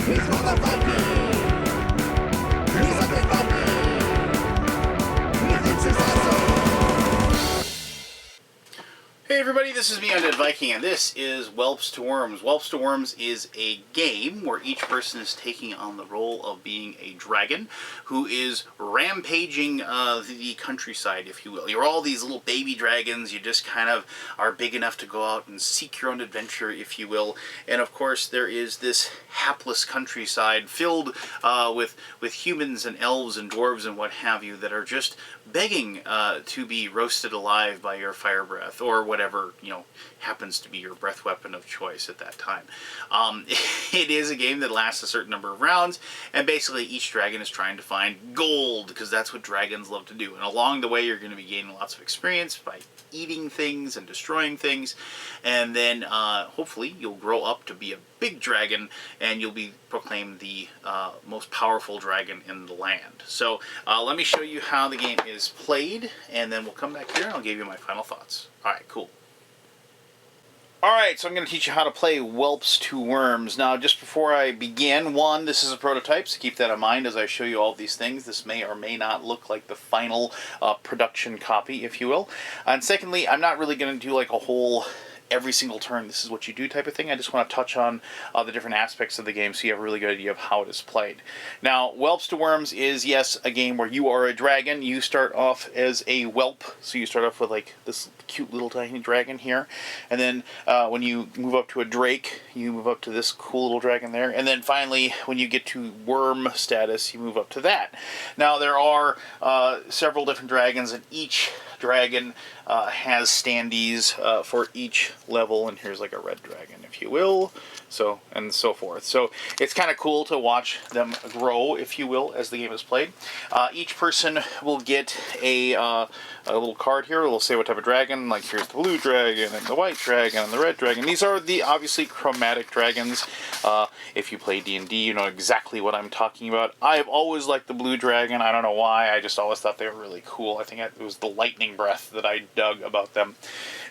Hey everybody, this is me, Undead Viking, and this is Whelps to Wyrms. Whelps to Wyrms is a game where each person is taking on the role of being a dragon who is rampaging the countryside, if you will. You're all these little baby dragons. You just kind of are big enough to go out and seek your own adventure, if you will. And of course, there is this hapless countryside filled with humans and elves and dwarves and what have you that are just begging to be roasted alive by your fire breath or whatever, you know, happens to be your breath weapon of choice at that time. It is a game that lasts a certain number of rounds, and basically each dragon is trying to find gold, because that's what dragons love to do. And along the way, you're going to be gaining lots of experience by eating things and destroying things, and then hopefully you'll grow up to be a big dragon, and you'll be proclaimed the most powerful dragon in the land. So let me show you how the game is played, and then we'll come back here and I'll give you my final thoughts. Alright, cool. Alright, so I'm going to teach you how to play Whelps to Wyrms. Now, just before I begin, one, this is a prototype, so keep that in mind as I show you all these things. This may or may not look like the final production copy, if you will. And secondly, I'm not really going to do like a whole every single turn this is what you do type of thing. I just want to touch on the different aspects of the game so you have a really good idea of how it is played. Now, Whelps to Wyrms is, yes, a game where you are a dragon. You start off as a whelp, so you start off with like this cute little tiny dragon here, and then when you move up to a drake, you move up to this cool little dragon there, and then finally when you get to worm status, you move up to that. Now, there are several different dragons, and each dragon has standees for each level, and here's like a red dragon, if you will, so and so forth. So it's kind of cool to watch them grow, if you will, as the game is played. Each person will get a little card here. It'll say what type of dragon, like here's the blue dragon and the white dragon and the red dragon. These are the obviously chromatic dragons. If you play D&D, you know exactly what I'm talking about. I've always liked the blue dragon. I don't know why. I just always thought they were really cool. I think it was the lightning breath that I dug about them.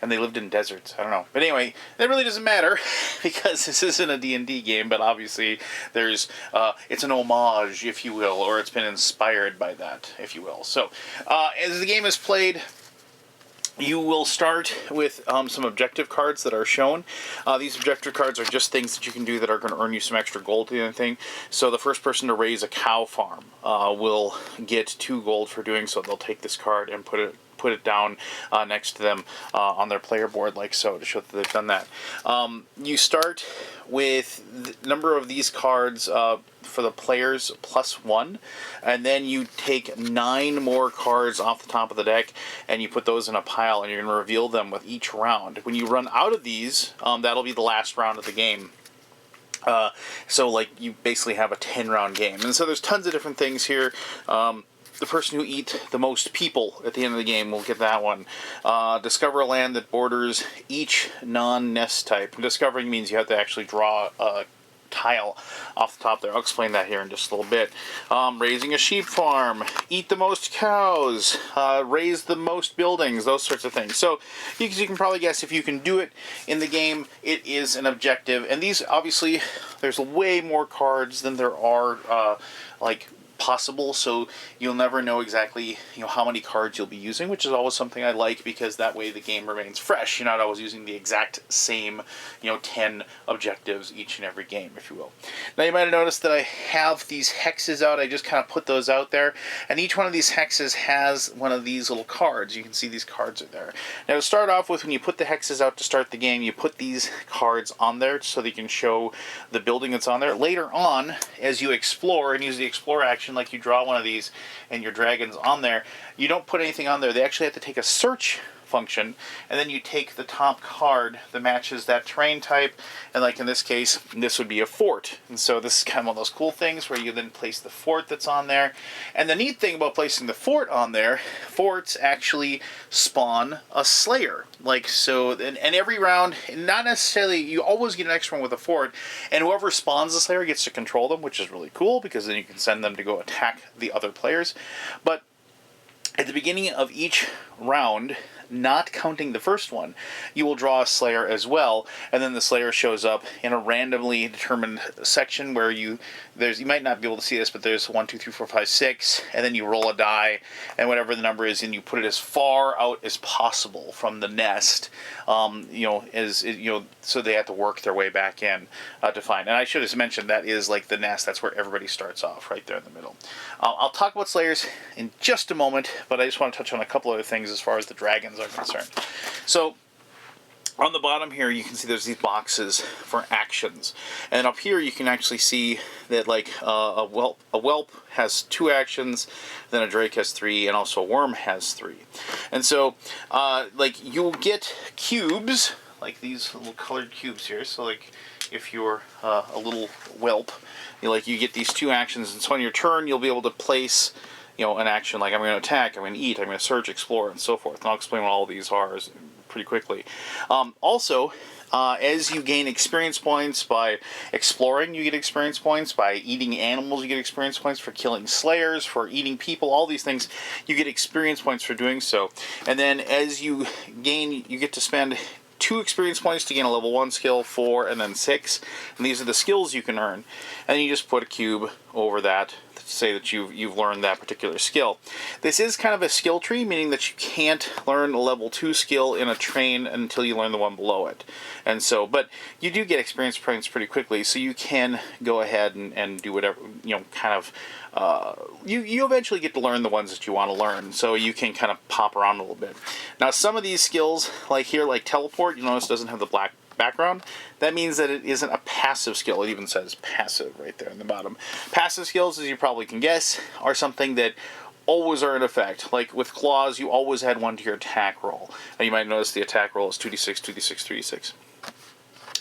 And they lived in deserts. I don't know. But anyway, that really doesn't matter because this isn't a D&D game, but obviously there's it's an homage, if you will, or it's been inspired by that, if you will. So as the game is played, you will start with some objective cards that are shown. These objective cards are just things that you can do that are going to earn you some extra gold to anything. So the first person to raise a cow farm will get 2 gold for doing so. They'll take this card and put it down next to them on their player board like so to show that they've done that. You start with the number of these cards for the players +1, and then you take 9 more cards off the top of the deck and you put those in a pile, and you're going to reveal them with each round. When you run out of these, that'll be the last round of the game. So like you basically have a 10-round game, and so there's tons of different things here. The person who eats the most people at the end of the game will get that one. Discover a land that borders each non-nest type. And discovering means you have to actually draw a tile off the top there. I'll explain that here in just a little bit. Raising a sheep farm. Eat the most cows. Raise the most buildings. Those sorts of things. So you can probably guess if you can do it in the game, it is an objective. And these, obviously, there's way more cards than there are like possible, so you'll never know exactly how many cards you'll be using, which is always something I like, because that way the game remains fresh. You're not always using the exact same 10 objectives each and every game, if you will. Now you might have noticed that I have these hexes out. I just kind of put those out there, and each one of these hexes has one of these little cards. You can see these cards are there. Now to start off with, when you put the hexes out to start the game, you put these cards on there so that you can show the building that's on there. Later on, as you explore and use the explore action, like you draw one of these and your dragon's on there, you don't put anything on there. They actually have to take a search function, and then you take the top card that matches that terrain type, and like in this case, this would be a fort. And so this is kind of one of those cool things where you then place the fort that's on there. And the neat thing about placing the fort on there, forts actually spawn a slayer. Like so, and every round, not necessarily, you always get an extra one with a fort, and whoever spawns the slayer gets to control them, which is really cool, because then you can send them to go attack the other players. But at the beginning of each round, not counting the first one, you will draw a Slayer as well, and then the Slayer shows up in a randomly determined section where you might not be able to see this, but there's 1, 2, 3, 4, 5, 6, and then you roll a die, and whatever the number is, and you put it as far out as possible from the nest, so they have to work their way back in to find. And I should have mentioned that is like the nest. That's where everybody starts off, right there in the middle. I'll talk about Slayers in just a moment, but I just want to touch on a couple other things as far as the dragons are concerned. So on the bottom here, you can see there's these boxes for actions, and up here you can actually see that like a whelp has 2 actions, then a drake has 3, and also a worm has 3. And so like you'll get cubes, like these little colored cubes here. So like if you're a little whelp, you get these 2 actions, and so on your turn you'll be able to place an action like I'm going to attack, I'm going to eat, I'm going to search, explore, and so forth. And I'll explain what all of these are pretty quickly. Also, as you gain experience points by exploring, you get experience points. By eating animals, you get experience points. For killing slayers, for eating people, all these things, you get experience points for doing so. And then as you gain, you get to spend 2 experience points to gain a level 1 skill, 4, and then 6. And these are the skills you can earn. And you just put a cube over that to say that you've learned that particular skill. This is kind of a skill tree, meaning that you can't learn a level 2 skill in a train until you learn the one below it. And so, but you do get experience points pretty quickly, so you can go ahead and do whatever, you eventually get to learn the ones that you want to learn, so you can kind of pop around a little bit. Now, some of these skills, like here, like teleport, you notice doesn't have the black background. That means that it isn't a passive skill. It even says passive right there in the bottom. Passive skills, as you probably can guess, are something that always are in effect. Like with claws, you always had 1 to your attack roll. Now you might notice the attack roll is 2d6, 2d6, 3d6.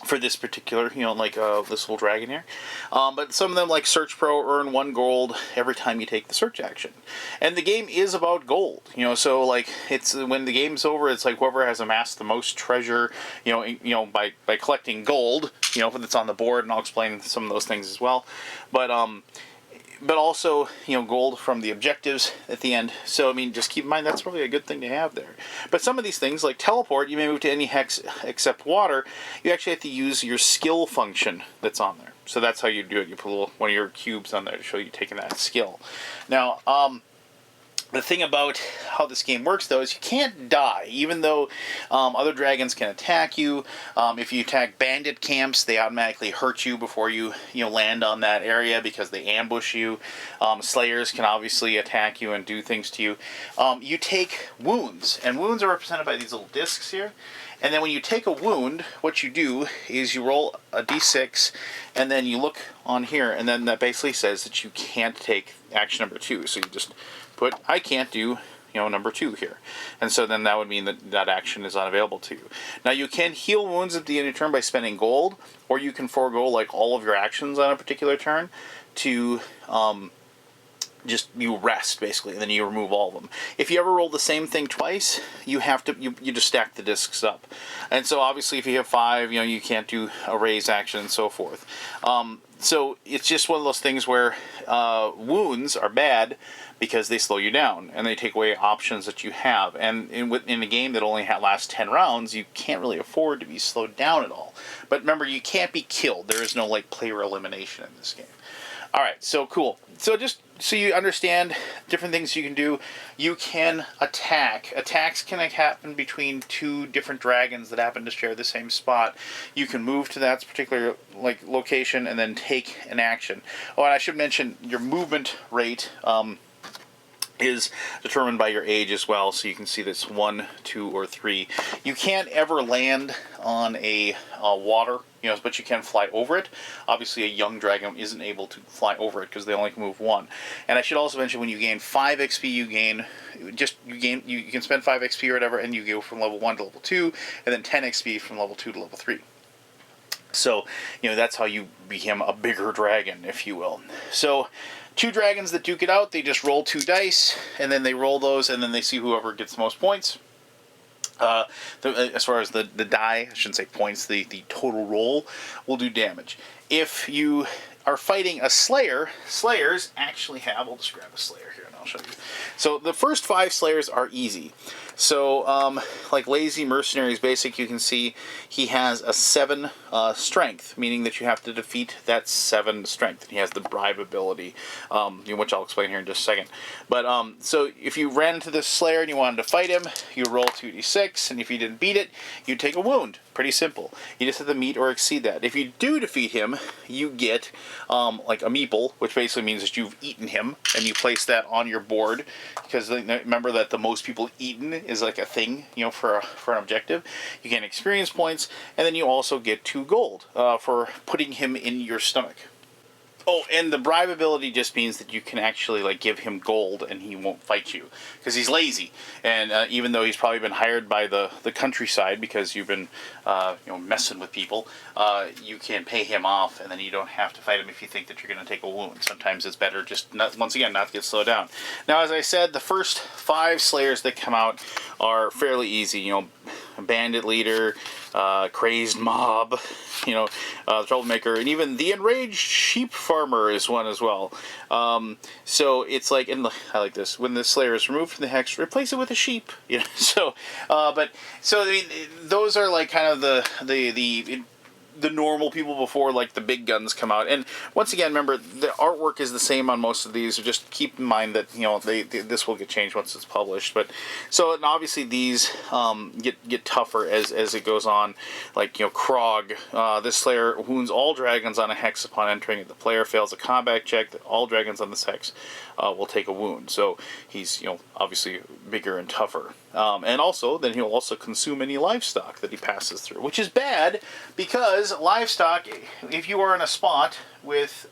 For this particular, this little dragon here. But some of them, like Search Pro, earn 1 gold every time you take the search action. And the game is about gold, so like it's when the game's over, it's like whoever has amassed the most treasure, by collecting gold, that's on the board, and I'll explain some of those things as well. But also, gold from the objectives at the end. So, just keep in mind that's probably a good thing to have there. But some of these things, like teleport, you may move to any hex except water. You actually have to use your skill function that's on there. So that's how you do it. You put one of your cubes on there to show you taking that skill. Now, the thing about how this game works, though, is you can't die, even though other dragons can attack you. If you attack bandit camps, they automatically hurt you before you land on that area because they ambush you. Slayers can obviously attack you and do things to you. You take wounds, and wounds are represented by these little discs here. And then when you take a wound, what you do is you roll a d6, and then you look on here, and then that basically says that you can't take action number 2. So you just put, I can't do, number 2 here. And so then that would mean that that action is unavailable to you. Now you can heal wounds at the end of your turn by spending gold, or you can forego like all of your actions on a particular turn to just you rest basically, and then you remove all of them. If you ever roll the same thing twice, you have to you just stack the discs up. And so obviously if you have 5, you can't do a raise action and so forth. So it's just one of those things where wounds are bad because they slow you down and they take away options that you have. And in a game that only lasts 10 rounds, you can't really afford to be slowed down at all. But remember, you can't be killed. There is no player elimination in this game. All right, so cool. So just so you understand different things you can do, you can attack. Attacks can happen between 2 different dragons that happen to share the same spot. You can move to that particular location and then take an action. Oh, and I should mention your movement rate is determined by your age as well, so you can see this 1, 2, or 3. You can't ever land on a water, but you can fly over it. Obviously, a young dragon isn't able to fly over it because they only can move 1. And I should also mention, when you gain 5 XP, you can spend 5 XP or whatever, and you go from level 1 to level 2, and then 10 XP from level 2 to level 3. So, that's how you become a bigger dragon, if you will. So, 2 dragons that duke it out, they just roll 2 dice, and then they roll those, and then they see whoever gets the most points. As far as the die, I shouldn't say points, the total roll will do damage. If you are fighting a Slayer, Slayers actually have, I'll just grab a Slayer here and I'll show you. So the first 5 Slayers are easy. So, like Lazy Mercenaries Basic, you can see he has a 7 strength, meaning that you have to defeat that 7 strength. He has the bribe ability, which I'll explain here in just a second. But so if you ran into this Slayer and you wanted to fight him, you roll 2d6, and if you didn't beat it, you take a wound. Pretty simple. You just have to meet or exceed that. If you do defeat him, you get like a meeple, which basically means that you've eaten him, and you place that on your board, because remember that the most people eaten is like a thing, for an objective. You gain experience points, and then you also get 2 gold for putting him in your stomach. Oh, and the bribe ability just means that you can actually like give him gold and he won't fight you because he's lazy. And even though he's probably been hired by the countryside because you've been messing with people, you can pay him off and then you don't have to fight him if you think that you're going to take a wound. Sometimes it's better just once again not to get slowed down. Now, as I said, the first 5 Slayers that come out are fairly easy. Bandit Leader, Crazed Mob, Troublemaker, and even the Enraged Sheep Farmer is one as well. So it's like, and I like this, when the Slayer is removed from the hex, replace it with a sheep. So I mean, those are like kind of the normal people before like the big guns come out. And once again, remember, the artwork is the same on most of these. Just keep in mind that this will get changed once it's published. But so, and obviously these get tougher as it goes on. Like Krog, this Slayer wounds all dragons on a hex upon entering it. The player fails a combat check. All dragons on this hex will take a wound. So he's obviously bigger and tougher. And also, then he'll also consume any livestock that he passes through, which is bad because livestock, if you are in a spot with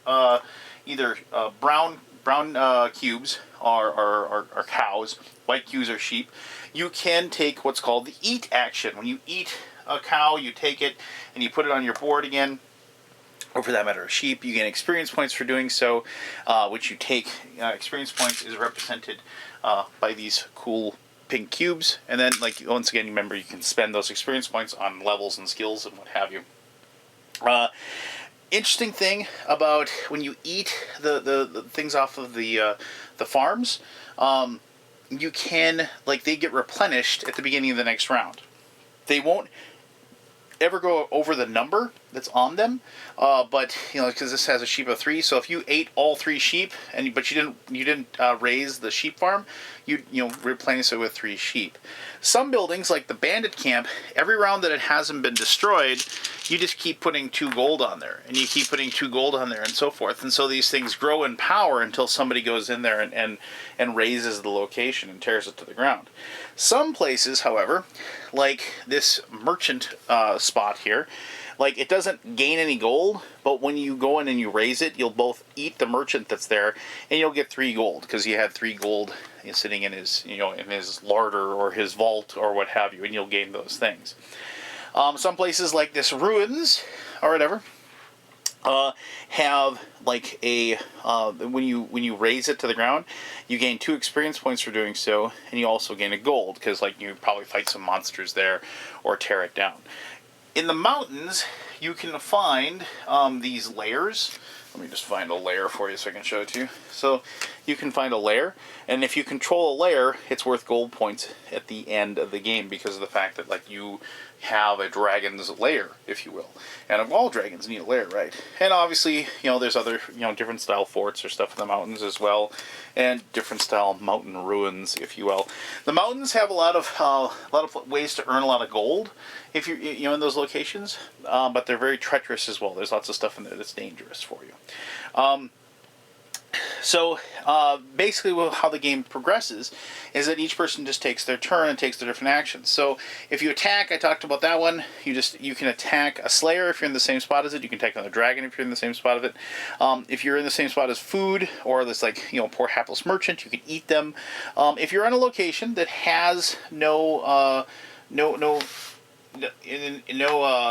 either brown cubes or cows, white cubes are sheep, you can take what's called the eat action. When you eat a cow, you take it and you put it on your board again. Or for that matter, a sheep, you gain experience points for doing so, which you take. Experience points is represented by these cool pink cubes, and then, like, once again, remember, you can spend those experience points on levels and skills and what have you. Interesting thing about when you eat the things off of the farms, you can, like, they get replenished at the beginning of the next round. They won't ever go over the number that's on them, but because this has a sheep of 3, so if you ate all 3 sheep but you didn't raise the sheep farm, you replenish it with 3 sheep. Some buildings, like the bandit camp, every round that it hasn't been destroyed, you just keep putting 2 gold on there, and you keep putting 2 gold on there, and so forth. And so these things grow in power until somebody goes in there and raises the location and tears it to the ground. Some places, however, like this merchant spot here, like, it doesn't gain any gold, but when you go in and you raise it, you'll both eat the merchant that's there, and you'll get 3 gold, because you had 3 gold sitting in his, in his larder or his vault or what have you, and you'll gain those things. Some places like this ruins, or whatever, have like a, when you raise it to the ground, you gain 2 experience points for doing so, and you also gain a gold, because like you probably fight some monsters there, or tear it down. In the mountains, you can find these layers. Let me just find a layer for you so I can show it to you. So you can find a layer, and if you control a layer, it's worth gold points at the end of the game because of the fact that like you have a dragon's lair, if you will. And all dragons need a lair, right? And obviously, there's other, different style forts or stuff in the mountains as well, and different style mountain ruins, if you will. The mountains have a lot of ways to earn a lot of gold if you're in those locations, but they're very treacherous as well. There's lots of stuff in there that's dangerous for you. So basically how the game progresses is that each person just takes their turn and takes their different actions. So if you attack, I talked about that one, you can attack a Slayer if you're in the same spot as it. You can attack another dragon if you're in the same spot of it. If you're in the same spot as food, or this like, poor hapless merchant, you can eat them. If you're on a location that has no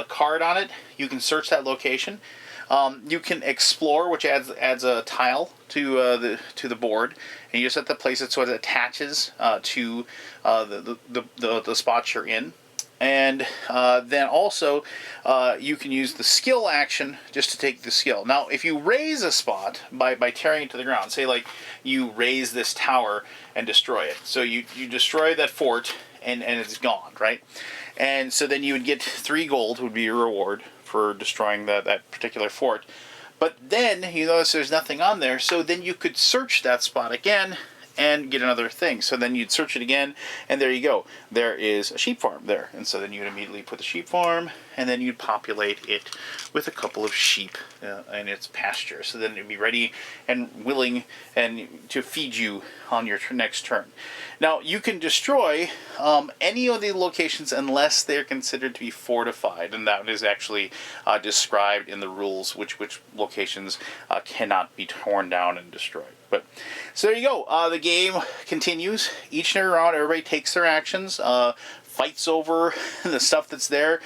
card on it, you can search that location. You can explore, which adds a tile to the board, and you just have to place it so it attaches to the spots you're in. And then also you can use the skill action just to take the skill. Now, if you raise a spot by tearing it to the ground, say like you raise this tower and destroy it, so you destroy that fort, and it's gone, right? And so then you would get 3 gold would be your reward for destroying that particular fort. But then you notice there's nothing on there, so then you could search that spot again and get another thing. So then you'd search it again, and there you go. There is a sheep farm there. And so then you'd immediately put the sheep farm, and then you'd populate it with a couple of sheep in its pasture. So then it'd be ready and willing and to feed you on your next turn. Now, you can destroy any of the locations unless they're considered to be fortified, and that is actually described in the rules which locations cannot be torn down and destroyed. But so there you go. The game continues. Each and every round, everybody takes their actions, fights over the stuff that's there,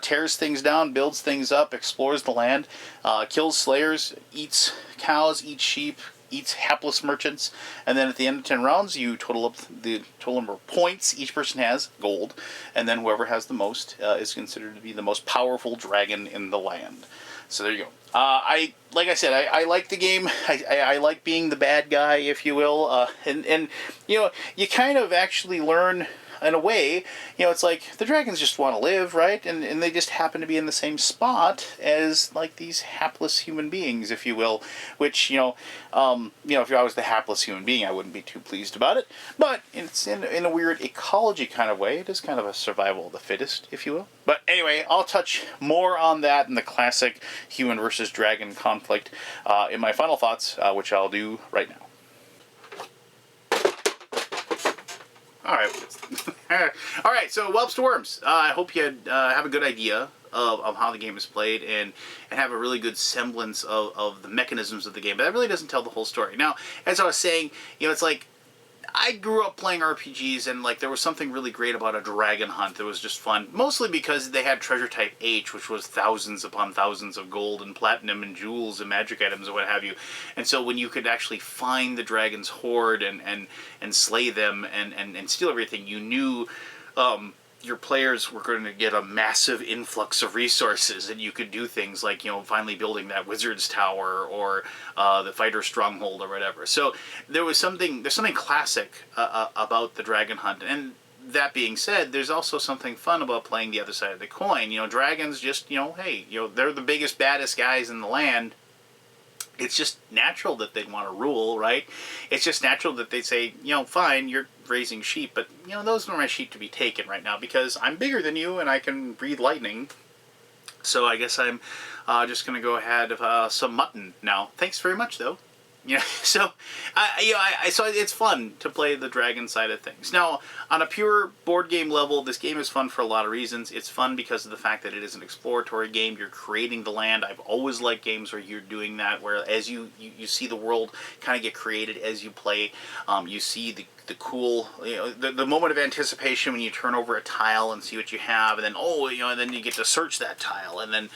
tears things down, builds things up, explores the land, kills slayers, eats cows, eats sheep, eats hapless merchants, and then at the end of 10 rounds, you total up the total number of points each person has, gold, and then whoever has the most is considered to be the most powerful dragon in the land. So there you go. Like I said, I like the game. I like being the bad guy, if you will. And you know, you kind of actually learn in a way, you know, it's like the dragons just want to live, right? And they just happen to be in the same spot as like these hapless human beings, if you will. Which you know, if I was the hapless human being, I wouldn't be too pleased about it. But it's in a weird ecology kind of way. It is kind of a survival of the fittest, if you will. But anyway, I'll touch more on that in the classic human versus dragon conflict in my final thoughts, which I'll do right now. All right. So Whelps to Wyrms. I hope you have a good idea of how the game is played and have a really good semblance of the mechanisms of the game. But that really doesn't tell the whole story. Now, as I was saying, you know, it's like I grew up playing RPGs, and like there was something really great about a dragon hunt that was just fun. Mostly because they had treasure type H, which was thousands upon thousands of gold and platinum and jewels and magic items and what have you. And so when you could actually find the dragon's hoard and slay them and steal everything, you knew your players were going to get a massive influx of resources, and you could do things like, you know, finally building that wizard's tower or the fighter stronghold or whatever. So there's something classic about the dragon hunt. And that being said, there's also something fun about playing the other side of the coin. You know, dragons just, you know, hey, you know, they're the biggest, baddest guys in the land. It's just natural that they'd want to rule, right? It's just natural that they'd say, you know, fine, you're raising sheep, but, you know, those are my sheep to be taken right now because I'm bigger than you and I can breathe lightning. So I guess I'm just going to go ahead of some mutton now. Thanks very much, though. Yeah, so so it's fun to play the dragon side of things. Now, on a pure board game level, this game is fun for a lot of reasons. It's fun because of the fact that it is an exploratory game. You're creating the land. I've always liked games where you're doing that, where as you see the world kind of get created as you play. You see the cool, you know, the moment of anticipation when you turn over a tile and see what you have, and then and then you get to search that tile, and then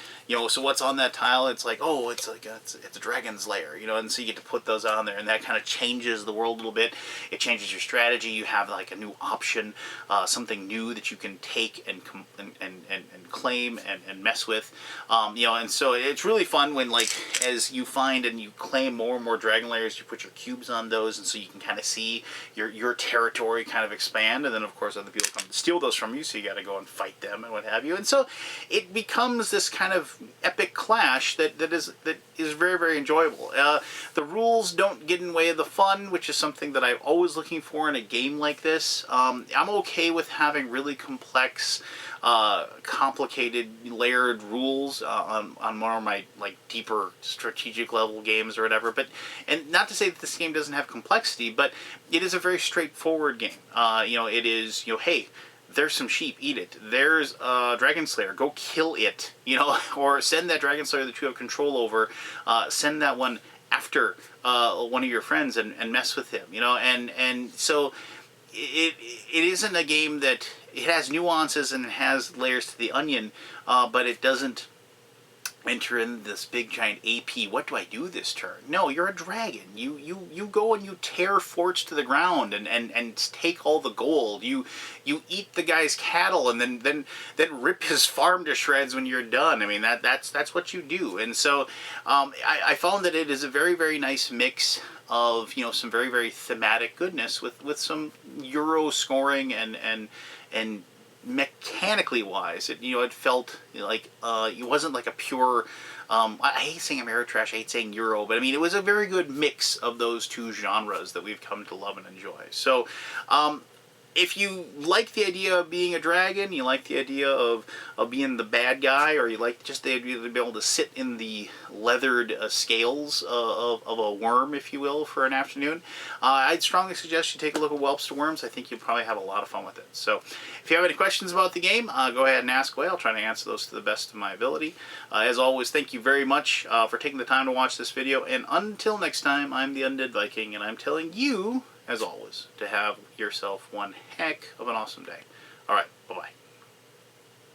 so what's on that tile? It's like it's a dragon's lair, and so you get to put those on there, and that kind of changes the world a little bit. It changes your strategy. You have like a new option, something new that you can take and claim and mess with, and so it's really fun when as you find and you claim more and more dragon lairs, you put your cubes on those, and so you can kind of see your territory kind of expand, and then of course other people come to steal those from you, so you got to go and fight them and what have you, and so it becomes this kind of epic clash that is very, very enjoyable. The rules don't get in the way of the fun, which is something that I'm always looking for in a game like this. I'm okay with having really complex, complicated, layered rules on more of my deeper strategic level games or whatever. And not to say that this game doesn't have complexity, but it is a very straightforward game. It is hey, there's some sheep, eat it. There's a dragon slayer, go kill it. Or send that dragon slayer that you have control over. Send that one after one of your friends and mess with him. And so it isn't a game that it has nuances and it has layers to the onion, but it doesn't enter in this big giant AP. What do I do this turn? No, you're a dragon. You go and you tear forts to the ground and take all the gold. You eat the guy's cattle and then rip his farm to shreds when you're done. I mean that's what you do. And so I found that it is a very, very nice mix of some very, very thematic goodness with some Euro scoring and and mechanically wise, it felt like it wasn't like a pure. I hate saying Ameritrash, I hate saying Euro, but I mean it was a very good mix of those two genres that we've come to love and enjoy. So, if you like the idea of being a dragon, you like the idea of being the bad guy, or you like just the idea to be able to sit in the leathered scales of a worm, if you will, for an afternoon, I'd strongly suggest you take a look at Whelps to Wyrms. I think you'll probably have a lot of fun with it. So if you have any questions about the game, go ahead and ask away. I'll try to answer those to the best of my ability. As always, thank you very much for taking the time to watch this video, and until next time, I'm the Undead Viking, and I'm telling you, as always, to have yourself one heck of an awesome day. Alright, bye-bye.